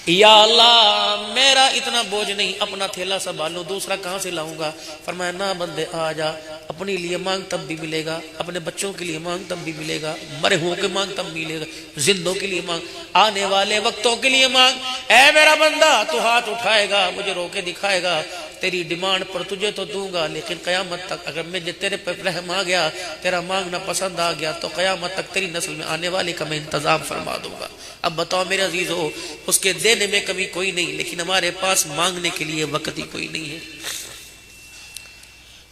یا اللہ میرا اتنا بوجھ نہیں، اپنا تھیلا سنبھالو، دوسرا کہاں سے لاؤں گا؟ فرمایا نہ بندے آ جا، اپنے لیے مانگ تب بھی ملے گا، اپنے بچوں کے لیے مانگ تب بھی ملے گا، مرے ہوں کے مانگ تب ملے گا، زندوں کے لیے مانگ، آنے والے وقتوں کے لیے مانگ۔ اے میرا بندہ تو ہاتھ اٹھائے گا، مجھے رو کے دکھائے گا، تیری ڈیمانڈ پر تجھے تو دوں گا، لیکن قیامت تک اگر مجھے تیرے پر رحم آ گیا، تیرا مانگنا پسند آ گیا، تو قیامت تک تیری نسل میں آنے والے کا میں انتظام فرما دوں گا۔ اب بتاؤ میرے عزیزو، اس کے دینے میں کمی کوئی نہیں، لیکن ہمارے پاس مانگنے کے لیے وقت ہی کوئی نہیں ہے۔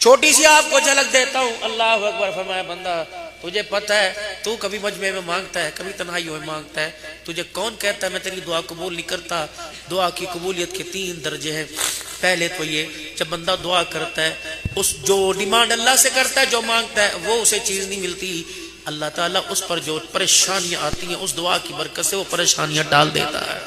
چھوٹی سی آپ کو جھلک دیتا ہوں، اللہ اکبر فرمایا بندہ تجھے پتہ ہے تو کبھی مجمع میں مانگتا ہے، کبھی تنہائیوں میں مانگتا ہے، تجھے کون کہتا ہے میں تیری دعا قبول نہیں کرتا؟ دعا کی قبولیت کے 3 درجے ہیں۔ پہلے تو یہ جب بندہ دعا کرتا ہے، اس جو ڈیمانڈ اللہ سے کرتا ہے، جو مانگتا ہے، وہ اسے چیز نہیں ملتی، اللہ تعالیٰ اس پر جو پریشانیاں آتی ہیں اس دعا کی برکت سے وہ پریشانیاں ٹال دیتا ہے۔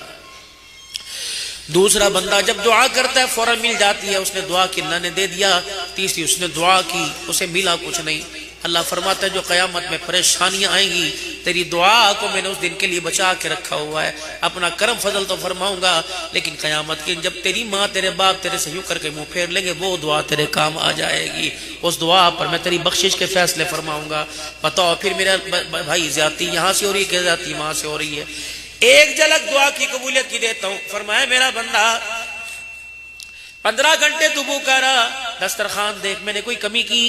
دوسرا بندہ جب دعا کرتا ہے فوراً مل جاتی ہے، اس نے دعا کی اللہ نے دے دیا۔ تیسری اس نے دعا کی اسے ملا کچھ نہیں، اللہ فرماتا ہے جو قیامت میں پریشانیاں آئیں گی تیری دعا کو میں نے اس دن کے لیے بچا کے رکھا ہوا ہے، اپنا کرم فضل تو فرماؤں گا، لیکن قیامت کے جب تیری ماں تیرے باپ تیرے سے یوں کر کے منہ پھیر لیں گے وہ دعا تیرے کام آ جائے گی، اس دعا پر میں تیری بخشش کے فیصلے فرماؤں گا۔ بتاؤ پھر میرا بھائی زیادتی یہاں سے ہو رہی ہے کہ زیادتی وہاں سے ہو رہی ہے؟ ایک جھلک دعا کی قبولیت کی دیتا ہوں۔ فرمایا میرا بندہ 15 گھنٹے تو بھوکا رہا، دسترخوان دیکھ میں نے کوئی کمی کی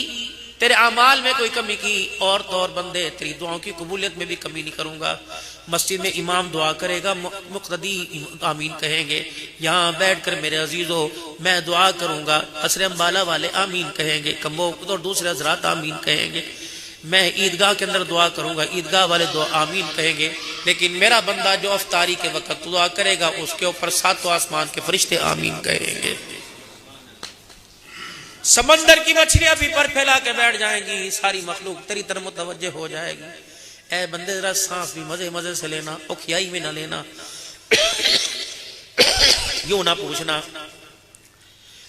تیرے اعمال میں کوئی کمی کی، اور تو اور بندے تیری دعاؤں کی قبولیت میں بھی کمی نہیں کروں گا۔ مسجد میں امام دعا کرے گا، مقتدی آمین کہیں گے، یہاں بیٹھ کر میرے عزیزو میں دعا کروں گا، عصر امبالہ والے آمین کہیں گے، کمبو اور دوسرے حضرات آمین کہیں گے، میں عیدگاہ کے اندر دعا کروں گا، عیدگاہ والے دعا آمین کہیں گے، لیکن میرا بندہ جو افطاری کے وقت دعا کرے گا اس کے اوپر 7 آسمان کے فرشتے آمین کہیں گے۔ سمندر کی مچھلیاں بھی پر پھیلا کے بیٹھ جائیں گی، ساری مخلوق تیری طرف متوجہ ہو جائے گی۔ اے بندے ذرا سانس بھی مزے مزے سے لینا، اوکھیائی میں نہ لینا، یوں نہ پوچھنا،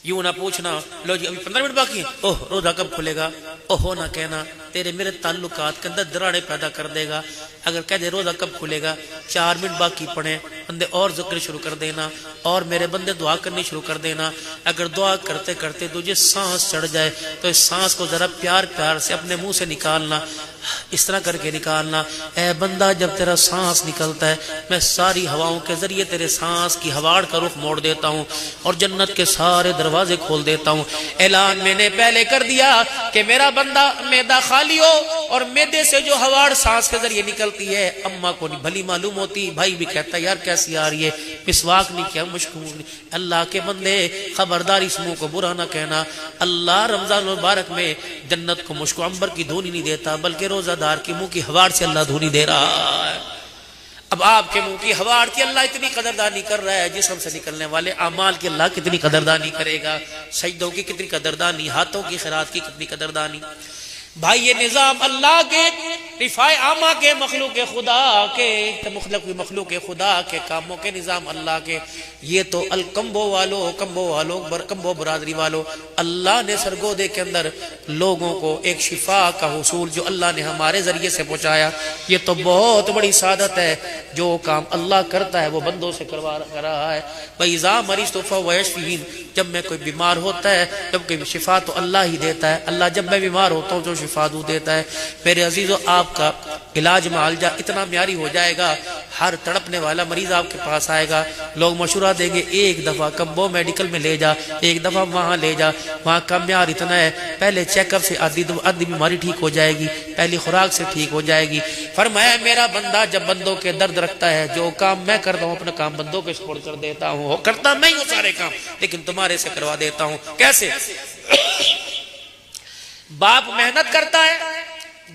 یوں نہ پوچھنا لو جی ابھی 15 منٹ باقی ہیں، اوہ روزہ کب کھلے گا، اوہ نہ کہنا، تیرے میرے تعلقات کے اندر دراڑے پیدا کر دے گا۔ اگر کہہ دے روزہ کب کھلے گا، 4 منٹ باقی پڑھیں، بندے اور ذکر شروع کر دینا، اور میرے بندے دعا کرنی شروع کر دینا۔ اگر دعا کرتے کرتے تجھے سانس چڑھ جائے تو اس سانس کو ذرا پیار پیار سے اپنے منہ سے نکالنا، اس طرح کر کے نکالنا۔ اے بندہ جب تیرا سانس نکلتا ہے میں ساری ہواؤں کے ذریعے تیرے سانس کی ہواڑ کا رخ موڑ دیتا ہوں اور جنت کے سارے دروازے کھول دیتا ہوں۔ اعلان میں نے پہلے کر دیا کہ میرا بندہ معدہ خالی ہو اور معدے سے جو ہواڑ سانس کے ذریعے نکلتی ہے اماں کو نہیں بھلی معلوم ہوتی، بھائی بھی کہتا ہے یار کیسی آ رہی ہے، مسواک نہیں کیا، مشک نہیں۔ اللہ کے بندے خبردار اس منہ کو برا نہ کہنا، اللہ رمضان المبارک میں جنت کو مشک و عنبر کی دھونی نہیں دیتا بلکہ روزہ دار کی منہ کی ہواڑ سے اللہ دھونی دے رہا ہے۔ اب آپ کے منہ کی ہواڑ کی اللہ اتنی قدردانی کر رہا ہے، جسم سے نکلنے والے اعمال کی اللہ کتنی قدردانی کرے گا، سجدوں کی کتنی قدردانی، ہاتھوں کی خیرات کی کتنی قدردانی۔ بھائی یہ نظام اللہ کے رفاع عامہ کے مخلوق خدا کے مخلوق خدا کے کاموں کے نظام اللہ کے، یہ تو الکمبو کمبو برادری والو اللہ نے سرگودے کے اندر لوگوں کو ایک شفا کا حصول جو اللہ نے ہمارے ذریعے سے پہنچایا، یہ تو بہت بڑی سعادت ہے۔ جو کام اللہ کرتا ہے وہ بندوں سے کروا رہا ہے۔ وَإِذَا مَرِضْتُ فَهُوَ يَشْفِينِ، جب میں کوئی بیمار ہوتا ہے جب کوئی شفا تو اللہ ہی دیتا ہے، اللہ جب میں بیمار ہوتا ہوں جو شفا دو دیتا ہے۔ میرے عزیزو آپ کا علاج معالجہ اتنا معیاری ہو جائے گا، ہر تڑپنے والا مریض آپ کے پاس آئے گا، لوگ مشورہ دیں گے ایک دفعہ کمبو میڈیکل میں لے جا، ایک دفعہ وہاں لے جا، وہاں کا معیار اتنا ہے، پہلے چیک اپ سے آدھی بیماری ٹھیک ہو جائے گی، پہلی خوراک سے ٹھیک ہو جائے گی۔ فرمایا میرا بندہ جب بندوں کے درد رکھتا ہے، جو کام میں کرتا ہوں اپنا کام بندوں کے سپرد کر دیتا ہوں، کرتا میں ہی ہوں سارے کام لیکن تمہارے سے کروا دیتا ہوں۔ کیسے؟ باپ محنت کرتا ہے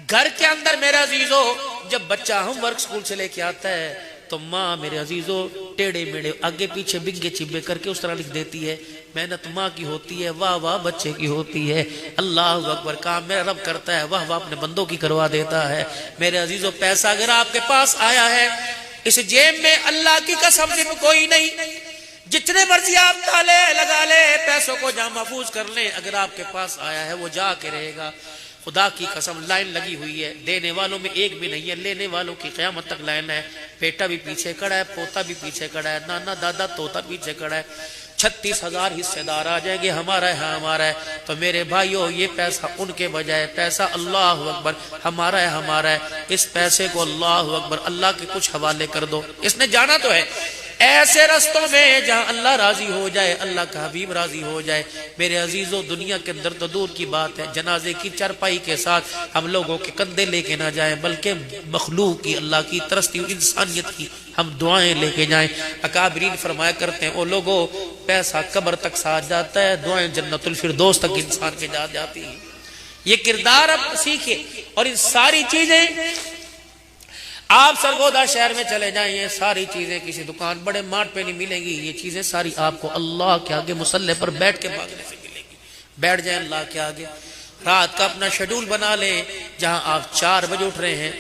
گھر کے اندر میرے عزیزو، جب بچہ ہوم ورک سکول سے لے کے آتا ہے تو ماں میرے عزیزو ٹیڑے میڑے آگے پیچھے بنگے چبے کر کے اس طرح لکھ دیتی ہے۔ محنت ماں کی ہوتی ہے، واہ واہ بچے کی ہوتی ہے۔ اللہ اکبر، کام میرا رب کرتا ہے، واہ واہ اپنے بندوں کی کروا دیتا ہے۔ میرے عزیزو پیسہ اگر آپ کے پاس آیا ہے، اس جیب میں اللہ کی قسم سے کوئی نہیں، جتنے مرضی آپ تالے لگا لے، پیسوں کو جہاں محفوظ کر لیں، اگر آپ کے پاس آیا ہے وہ جا کے رہے گا۔ خدا کی قسم لائن لگی ہوئی ہے، دینے والوں میں ایک بھی نہیں ہے، لینے والوں کی قیامت تک لائن ہے۔ بیٹا بھی پیچھے کھڑا ہے، پوتا بھی پیچھے کھڑا ہے، نانا دادا توتا پیچھے کھڑا ہے، 36,000 حصے دار آ جائیں گے، ہمارا ہے ہمارا ہے. تو میرے بھائیو یہ پیسہ ان کے بجائے پیسہ اللہ اکبر ہمارا ہے ہمارا ہے. اس پیسے کو اللہ اکبر اللہ کے کچھ حوالے کر دو. اس نے جانا تو ہے ایسے رستوں میں جہاں اللہ راضی ہو جائے، اللہ کا حبیب راضی ہو جائے. میرے عزیزو دنیا کے اندر تو دور کی بات ہے، جنازے کی چرپائی کے ساتھ ہم لوگوں کے کندھے لے کے نہ جائیں، بلکہ مخلوق کی، اللہ کی ترستی ہوئی انسانیت کی ہم دعائیں لے کے جائیں. اکابرین فرمایا کرتے ہیں، او لوگوں پیسہ قبر تک ساتھ جاتا ہے، دعائیں جنت الفردوس تک انسان کے جاتی ہیں. یہ کردار اب سیکھے. اور ان ساری چیزیں آپ سرگودا شہر میں چلے جائیں، یہ ساری چیزیں کسی دکان بڑے مارٹ پہ نہیں ملیں گی. یہ چیزیں ساری آپ کو اللہ کے آگے مصلی پر بیٹھ کے مانگنے سے ملیں گی. بیٹھ جائیں اللہ کے آگے، رات کا اپنا شیڈول بنا لیں. جہاں آپ 4 بجے اٹھ رہے ہیں،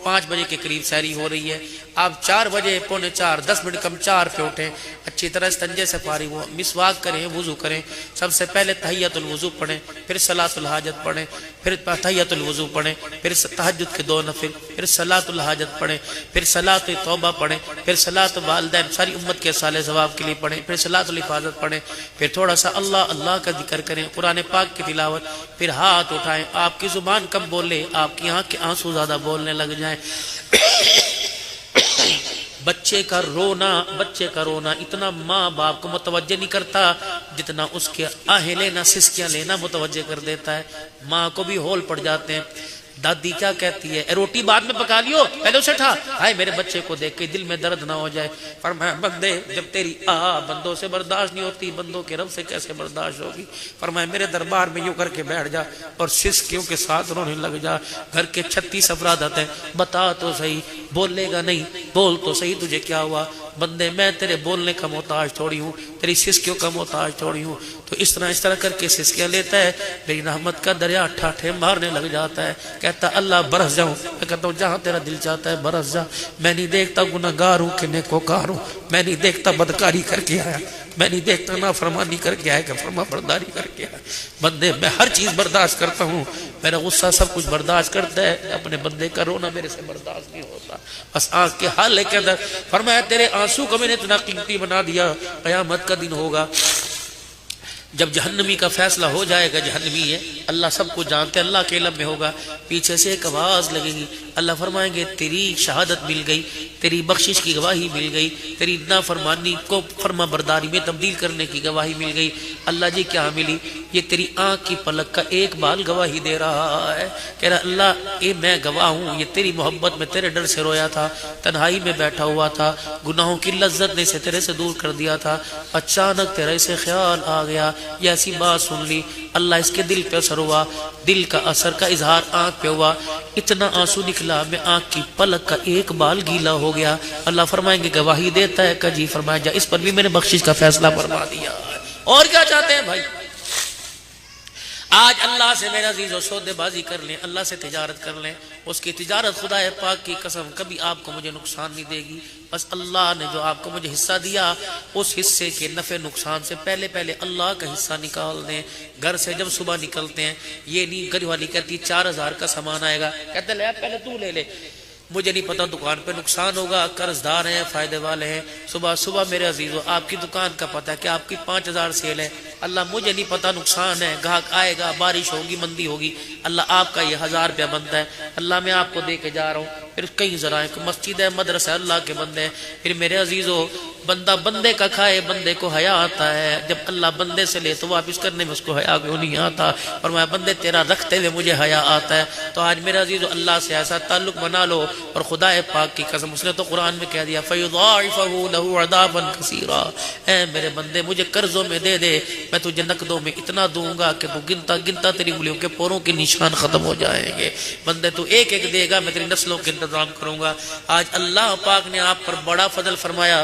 5 بجے کے قریب سحری ہو رہی ہے، آپ 4 بجے 3:45 10 منٹ کم 4 پہ اٹھیں، اچھی طرح استنجے سے فارغ ہو، مسواک کریں، وضو کریں. سب سے پہلے تحیۃ الوضو پڑھیں، پھر صلاۃ الحاجت پڑھیں، پھر تحیۃ الوضو پڑھیں، پھر تہجد کے 2 نفل، پھر صلاۃ الحاجت پڑھیں، پھر صلاۃ توبہ پڑھیں، پھر صلاۃ والدین ساری امت کے صالح ثواب کے لیے پڑھیں، پھر صلاۃ الحفاظت پڑھیں، پھر تھوڑا سا اللہ اللہ کا ذکر کریں، قرآن پاک کی تلاوت، پھر ہاتھ اٹھائیں. آپ کی زبان کم بولے، آپ کی آنکھ کے آنسو زیادہ بولنے لگ جائیں. بچے کا رونا اتنا ماں باپ کو متوجہ نہیں کرتا جتنا اس کے آہیں لینا، سسکیاں لینا متوجہ کر دیتا ہے. ماں کو بھی ہول پڑ جاتے ہیں. دادی کیا کہتی ہے، روٹی بعد میں پکا لیو، پہلے اسے اٹھا. ہائے میرے بچے کو دیکھ کے دل میں درد نہ ہو جائے. فرمایا بندے جب تیری بندوں سے برداشت نہیں ہوتی، بندوں کے رب سے کیسے برداشت ہوگی. فرمایا میرے دربار میں یوں کر کے بیٹھ جا اور سسکیوں کے ساتھ رونے لگ جا. گھر کے 36 افراد آتے ہیں، بتا تو صحیح، بولے گا نہیں، بول تو صحیح تجھے کیا ہوا. بندے میں تیرے بولنے کا محتاج تھوڑی ہوں، تیری سسکیوں کا محتاج تھوڑی ہوں. تو اس طرح کر کے سسکیاں لیتا ہے. میری رحمت کا دریا ٹھاٹھے مارنے لگ جاتا ہے. کہتا اللہ برس جاؤں. میں کہتا ہوں جہاں تیرا دل چاہتا ہے برس جا. میں نہیں دیکھتا گناہگار ہوں کہ نیکوکار ہوں، میں نہیں دیکھتا بدکاری کر کے آیا، میں نہیں دیکھتا نافرمانی کر کے آیا کہ فرما برداری کر کے آیا. بندے میں ہر چیز برداشت کرتا ہوں، میرا غصہ سب کچھ برداشت کرتا ہے، اپنے بندے کا رونا میرے سے برداشت نہیں ہوتا. بس آنکھ کے حال کے اندر فرمایا تیرے آنسو کو میں نے اتنا قیمتی بنا دیا. قیامت کا دن ہوگا جب جہنمی کا فیصلہ ہو جائے گا، جہنمی ہے اللہ سب کو جانتے، اللہ کے علم میں ہوگا. پیچھے سے ایک آواز لگے گی، اللہ فرمائیں گے تیری شہادت مل گئی، تیری بخشش کی گواہی مل گئی، تیری نافرمانی کو فرما برداری میں تبدیل کرنے کی گواہی مل گئی. اللہ جی کیا ملی؟ یہ تیری آنکھ کی پلک کا ایک بال گواہی دے رہا ہے. کہہ رہا اللہ اے میں گواہ ہوں، یہ تیری محبت میں تیرے ڈر سے رویا تھا، تنہائی میں بیٹھا ہوا تھا، گناہوں کی لذت نے اسے تیرے سے دور کر دیا تھا، اچانک تیرے سے خیال آ گیا، یہ ایسی بات سن لی. اللہ اس کے دل پہ اثر ہوا، دل کا اثر کا اظہار آنکھ پہ ہوا، اتنا آنسو نکلا میں آنکھ کی پلک کا ایک بال گیلا ہو گیا. اللہ فرمائیں گے گواہی دیتا ہے کہ جی فرمایا جا اس پر بھی میں نے بخشش کا فیصلہ فرما دیا. اور کیا چاہتے ہیں بھائی؟ آج اللہ سے میرا عزیز و سودے بازی کر لیں، اللہ سے تجارت کر لیں. اس کی تجارت خدا پاک کی قسم کبھی آپ کو مجھے نقصان نہیں دے گی. بس اللہ نے جو آپ کو مجھے حصہ دیا، اس حصے کے نفع نقصان سے پہلے اللہ کا حصہ نکال دیں. گھر سے جب صبح نکلتے ہیں، یہ نہیں گھر والی کہتی 4000 کا سامان آئے گا، کہتے لے پہلے تو لے لے، مجھے نہیں پتا دکان پہ نقصان ہوگا، قرض دار ہیں، فائدے والے ہیں. صبح میرے عزیزو آپ کی دکان کا پتہ ہے کہ آپ کی 5000 سیل ہے. اللہ مجھے نہیں پتا نقصان ہے، گاہک آئے گا، بارش ہوگی، مندی ہوگی، اللہ آپ کا یہ 1000 روپیہ بنتا ہے، اللہ میں آپ کو دے کے جا رہا ہوں. پھر کئی ذرائع مسجد ہے، مدرسہ، اللہ کے بندے ہیں. پھر میرے عزیزو بندہ بندے کا کھائے، بندے کو حیا آتا ہے. جب اللہ بندے سے لے تو واپس کرنے میں اس کو حیا کیوں نہیں آتا؟ فرمایا بندے تیرا رکھتے ہوئے مجھے حیا آتا ہے. تو آج میرے عزیزو اللہ سے ایسا تعلق بنا لو. اور خدا پاک کی قسم اس نے تو قرآن میں کہہ دیا فَيُضَاعِفَهُ لَهُ عَذَابًا كَثِيرًا. اے میرے بندے مجھے قرضوں میں دے دے، میں تجھے نقدوں میں اتنا دوں گا کہ تو گنتا تیری انگلیوں کے پوروں کے نشان ختم ہو جائیں گے. بندے تو ایک ایک دے گا، میں تیری نسلوں کے انتظام کروں گا. آج اللہ پاک نے آپ پر بڑا فضل فرمایا.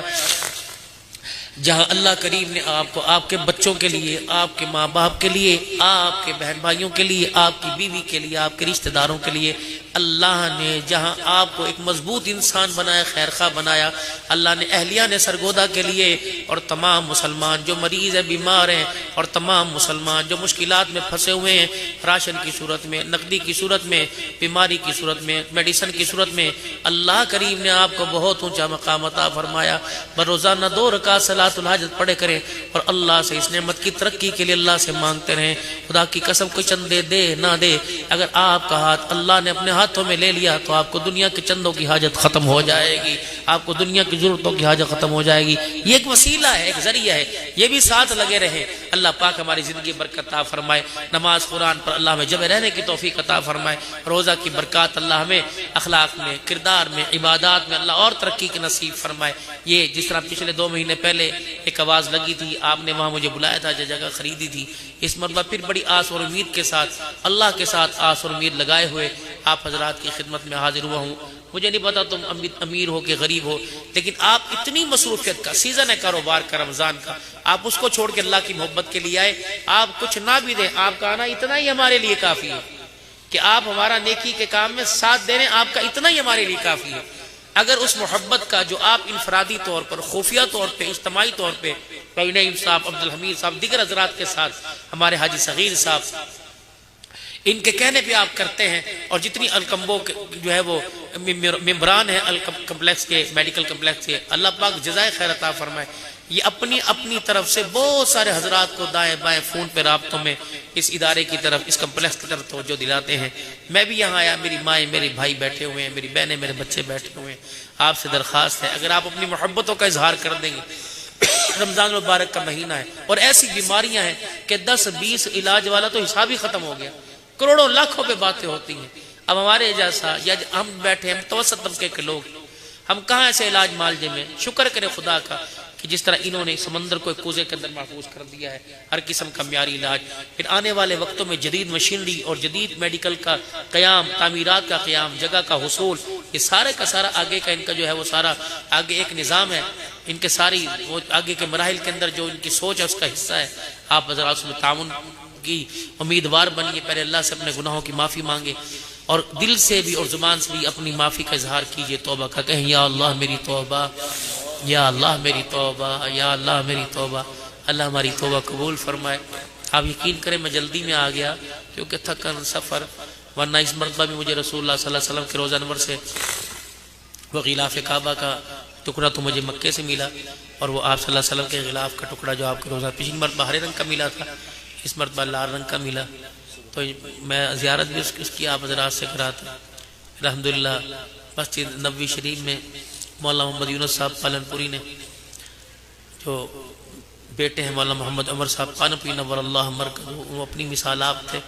جہاں اللہ کریم نے آپ کو آپ کے بچوں کے لیے، آپ کے ماں باپ کے لیے، آپ کے بہن بھائیوں کے لیے، آپ کی بیوی کے لیے، آپ کے رشتہ داروں کے لیے، اللہ نے جہاں آپ کو ایک مضبوط انسان بنایا، خیر خواہ بنایا، اللہ نے اہلیہ نے سرگودا کے لیے اور تمام مسلمان جو مریض ہیں، بیمار ہیں، اور تمام مسلمان جو مشکلات میں پھنسے ہوئے ہیں، راشن کی صورت میں، نقدی کی صورت میں، بیماری کی صورت میں، میڈیسن کی صورت میں، اللہ کریم نے آپ کو بہت اونچا مقام عطا فرمایا. بروزانہ 2 رکعت صلاۃ صلاۃ الحاجت پڑھے کریں اور اللہ سے اس نعمت کی ترقی کے لیے اللہ سے مانگتے رہیں. خدا کی قسم کوئی چندے دے نہ دے، اگر آپ کا ہاتھ اللہ نے اپنے ہاتھوں میں لے لیا تو آپ کو دنیا کے چندوں کی حاجت ختم ہو جائے گی، آپ کو دنیا کی ضرورتوں کی حاجت ختم ہو جائے گی. یہ ایک وسیلہ ہے، ایک ذریعہ ہے، یہ بھی ساتھ لگے رہے. اللہ پاک ہماری زندگی برکت عطا فرمائے. نماز قرآن پر اللہ ہمیں جمع رہنے کی توفیق عطا فرمائے. روزہ کی برکات اللہ ہمیں اخلاق میں، کردار میں، عبادات میں اللہ اور ترقی کے نصیب فرمائے. یہ جس طرح پچھلے 2 مہینے پہلے ایک آواز لگی تھی، آپ نے وہاں مجھے بلایا تھا، جو جگہ خریدی تھی، اس مرتبہ پھر بڑی آس اور امید کے ساتھ، اللہ کے ساتھ آس اور امید لگائے ہوئے آپ حضرات کی خدمت میں حاضر ہوا ہوں. مجھے نہیں پتا تم امیر ہو کہ غریب ہو، لیکن آپ اتنی مصروفیت کا سیزن ہے کاروبار کا، رمضان کا، آپ اس کو چھوڑ کے اللہ کی محبت کے لیے آئے. آپ کچھ نہ بھی دیں، آپ کا آنا اتنا ہی ہمارے لیے کافی ہے کہ آپ ہمارا نیکی کے کام میں ساتھ دے رہے ہیں، آپ کا اتنا ہی ہمارے لیے کافی ہے. اگر اس محبت کا جو آپ انفرادی طور پر، خفیہ طور پہ، اجتماعی طور پہ نعیم صاحب، عبدالحمید صاحب، دیگر حضرات کے ساتھ، ہمارے حاجی صغیر صاحب، ان کے کہنے پہ آپ کرتے ہیں، اور جتنی الکمبو جو ہے وہ ممبران ہیں کمپلیکس کے، میڈیکل کمپلیکس کے، اللہ پاک جزائے خیر عطا فرمائے. یہ اپنی طرف سے بہت سارے حضرات کو دائیں بائیں فون پہ رابطوں میں اس ادارے کی طرف، اس کمپلیکس کی طرف توجہ دلاتے ہیں. میں بھی یہاں آیا، میری مائیں، میرے بھائی بیٹھے ہوئے ہیں، میری بہنیں، میرے بچے بیٹھے ہوئے ہیں. آپ سے درخواست ہے، اگر آپ اپنی محبتوں کا اظہار کر دیں گے، رمضان مبارک کا مہینہ ہے اور ایسی بیماریاں ہیں کہ 10-20 علاج والا تو حساب ہی ختم ہو گیا، کروڑوں لاکھوں پہ باتیں ہوتی ہیں. اب ہمارے جیسا یا ہم بیٹھے، ہم متوسط طبقے کے لوگ، ہم کہاں ایسے علاج معالجے میں. شکر کرے خدا کا کہ جس طرح انہوں نے سمندر کو ایک کوزے کے اندر محفوظ کر دیا ہے، ہر قسم کا معیاری علاج. پھر آنے والے وقتوں میں جدید مشینری اور جدید میڈیکل کا قیام، تعمیرات کا قیام، جگہ کا حصول، یہ سارے کا سارا آگے کا ان کا جو ہے وہ سارا آگے ایک نظام ہے. ان کے ساری آگے کے مراحل کے اندر جو ان کی سوچ ہے اس کا حصہ ہے. آپ حضرات سے تعاون کی امیدوار بنیے. پہلے اللہ سے اپنے گناہوں کی معافی مانگے اور دل سے بھی اور زبان سے بھی اپنی معافی کا اظہار کیجئے. توبہ کا کہیں، یا اللہ میری توبہ، یا اللہ میری توبہ، یا اللہ میری توبہ. اللہ ہماری توبہ قبول فرمائے. آپ یقین کریں میں جلدی میں آ گیا کیونکہ تھکن سفر، ورنہ اس مرتبہ بھی مجھے رسول اللہ صلی اللہ علیہ وسلم کے روزہ انور سے وہ غلاف کعبہ کا ٹکڑا تو مجھے مکے سے ملا، اور وہ آپ صلی اللہ علیہ وسلم کے غلاف کا ٹکڑا جو آپ کے روزہ پچھلی مرتبہ ہرے رنگ کا ملا تھا، اس مرتبہ لال رنگ کا ملا. تو میں زیارت بھی اس کی آپ حضرات سے کراتا. الحمدللہ مسجد نبوی شریف میں مولانا محمد یونس صاحب پالن پوری نے، جو بیٹے ہیں مولانا محمد عمر صاحب پالن پوری نور اللہ مرکز، وہ اپنی مثال آپ تھے.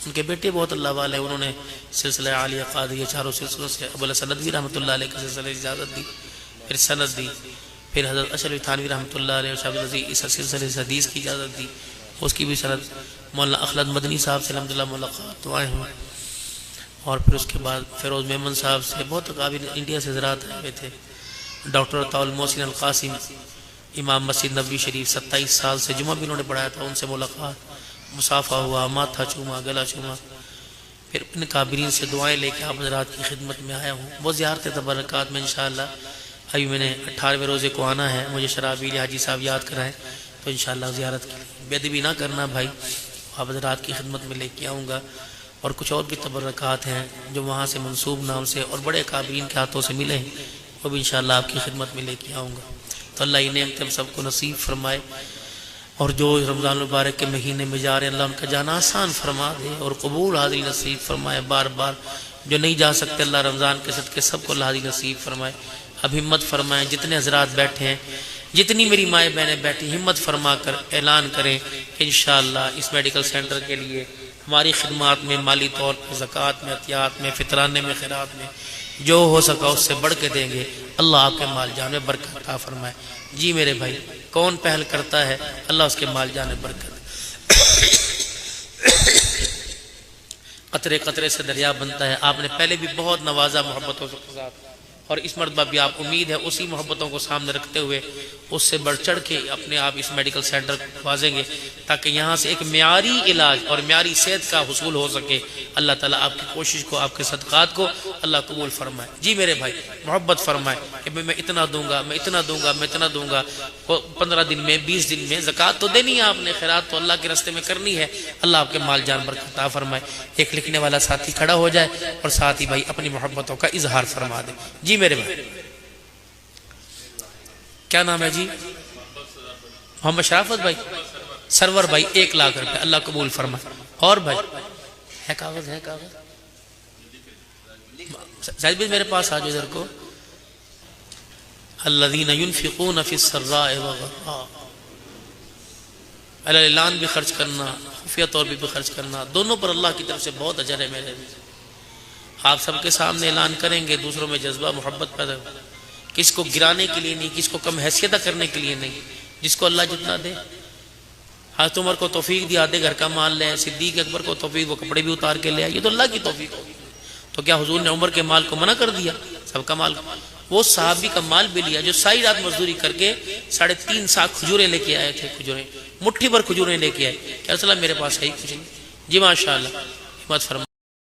ان کے بیٹے بہت اللہ والے، انہوں نے سلسلہ عالیہ قادریہ چاروں سلسلوں سے ابو الحسن ندوی رحمۃ اللہ علیہ کے سلسلے اجازت دی، پھر سند دی، پھر حضرت اشرف تھانوی رحمۃ اللہ علیہ اور شاہ عبدالعزیز اس سلسلے سے حدیث کی اجازت دی، اس کی بھی سند. مولانا اخلد مدنی صاحب سے الحمدللہ ملاقات دعائیں ہوئے، اور پھر اس کے بعد فیروز میمن صاحب سے بہت قابل انڈیا سے حضرات آئے ہوئے تھے. ڈاکٹر عطاء المحسن القاسم امام مسجد نبوی شریف 27 سال سے جمعہ بھی انہوں نے پڑھایا تھا، ان سے ملاقات، مصافحہ ہوا، ماتھا چوما، گلا چوما. پھر ان قابلین سے دعائیں لے کے آپ حضرات کی خدمت میں آیا ہوں. وہ زیارت تبرکات میں انشاءاللہ ابھی میں نے 18ویں روزے کو آنا ہے، مجھے شرابیل حاجی صاحب یاد کرائیں تو انشاءاللہ زیارت کی بے ادبی نہ کرنا بھائی، آپ حضرات کی خدمت میں لے کے آؤں گا. اور کچھ اور بھی تبرکات ہیں جو وہاں سے منسوب نام سے اور بڑے قابلین کے ہاتھوں سے ملے ہیں، وہ بھی انشاءاللہ آپ کی خدمت میں لے کے آؤں گا. تو اللہ انہیں ہم سب کو نصیب فرمائے، اور جو رمضان المبارک کے مہینے میں جا رہے ہیں اللہ ان کا جانا آسان فرما دے اور قبول حاضری نصیب فرمائے. بار بار جو نہیں جا سکتے اللہ رمضان کے صدقے سب کو اللہ حاضری نصیب فرمائے. اب ہمت فرمائیں، جتنے حضرات بیٹھے ہیں، جتنی میری مائیں بہنیں بیٹھی، ہمت فرما کر اعلان کریں کہ انشاءاللہ اس میڈیکل سینٹر کے لیے ہماری خدمات میں، مالی طور پر، زکوٰۃ میں، عطیات میں، فطرانے میں، خیرات میں جو ہو سکا اس سے بڑھ کے دیں گے. اللہ آپ کے مال جان میں برکت عطا فرمائے. جی میرے بھائی، کون پہل کرتا ہے اللہ اس کے مال جان میں برکت. قطرے قطرے سے دریا بنتا ہے. آپ نے پہلے بھی بہت نوازا محبتوں سے، اور اس مرتبہ بھی آپ امید ہے اسی محبتوں کو سامنے رکھتے ہوئے اس سے بڑھ چڑھ کے اپنے آپ اس میڈیکل سینٹر کو نوازیں گے تاکہ یہاں سے ایک معیاری علاج اور معیاری صحت کا حصول ہو سکے. اللہ تعالیٰ آپ کی کوشش کو، آپ کے صدقات کو اللہ قبول فرمائے. جی میرے بھائی، محبت فرمائے کہ میں اتنا دوں گا، میں اتنا دوں گا، میں اتنا دوں گا. 15 دن میں، 20 دن میں زکوٰۃ تو دینی ہے آپ نے، خیرات تو اللہ کے راستے میں کرنی ہے. اللہ آپ کے مال جان برکت عطا فرمائے. ایک لکھنے والا ساتھی کھڑا ہو جائے اور ساتھی بھائی اپنی محبتوں کا اظہار فرما دے. جی میرے بھائی، کیا نام ہے جی؟ محمد شرافت بھائی، سرور بھائی 1,00,000 روپے، اللہ قبول فرمائے۔ اور بھائی ہے کاغذ، ہے کاغذ؟ زید بھی میرے پاس آجو ادھر کو۔ الذین ينفقون فی السراء والضراء، اعلان بھی خرچ کرنا، خفیہ طور بھی خرچ کرنا، دونوں پر اللہ کی طرف سے بہت اجر ہے میرے۔ آپ سب کے سامنے اعلان کریں گے، دوسروں میں جذبہ محبت پیدا ہو، کس کو گرانے کے لیے نہیں، کس کو کم حیثیتہ کرنے کے لیے نہیں، جس کو اللہ جتنا دے۔ حضرت عمر کو توفیق دی آدھے گھر کا مال لے، صدیق اکبر کو توفیق وہ کپڑے بھی اتار کے لے آئے، یہ تو اللہ کی توفیق ہوگی۔ تو کیا حضور نے عمر کے مال کو منع کر دیا؟ سب کا مال، وہ صحابی کا مال بھی لیا جو ساری رات مزدوری کر کے 3.5 ساک کھجوریں لے کے آئے تھے، کھجوریں مٹھی بھر کھجوریں لے کے آئے۔ کیا صلاح میرے پاس ہے ہی کچھ نہیں؟ جی ماشاءاللہ، ہمت فرما۔